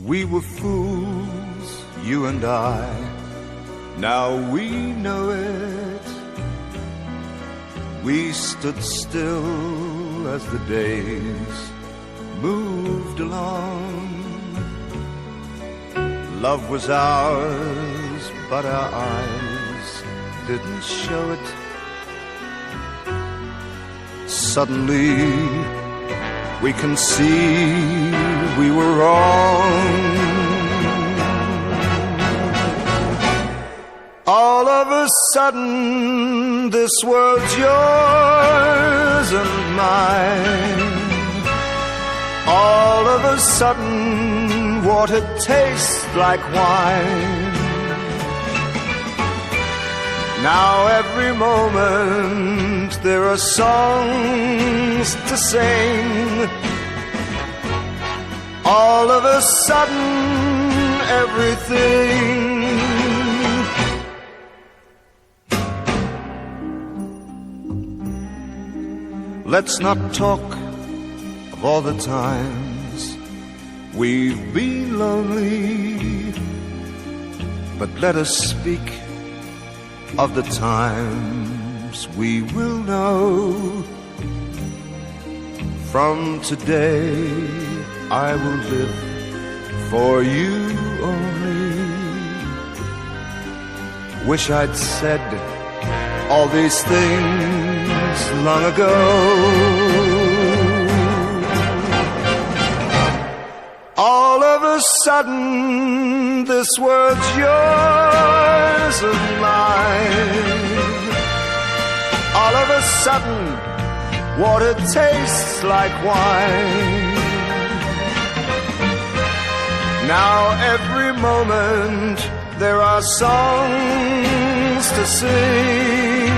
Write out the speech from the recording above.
We were fools, you and I. Now we know it. We stood still as the days moved along. Love was ours, but our eyes didn't show it. Suddenly we can see we were wrong. All of a sudden this world's yours and mine. All of a sudden water tastes like wine. Now every moment there are songs to sing. All of a sudden everything. Let's not talk of all the times we've been lonely, but let us speak of the times we will know. From today I will live for you only. Wish I'd said all these things long ago. All of a sudden this world's yours and mine. All of a sudden water tastes like wine. Now every moment there are songs to sing.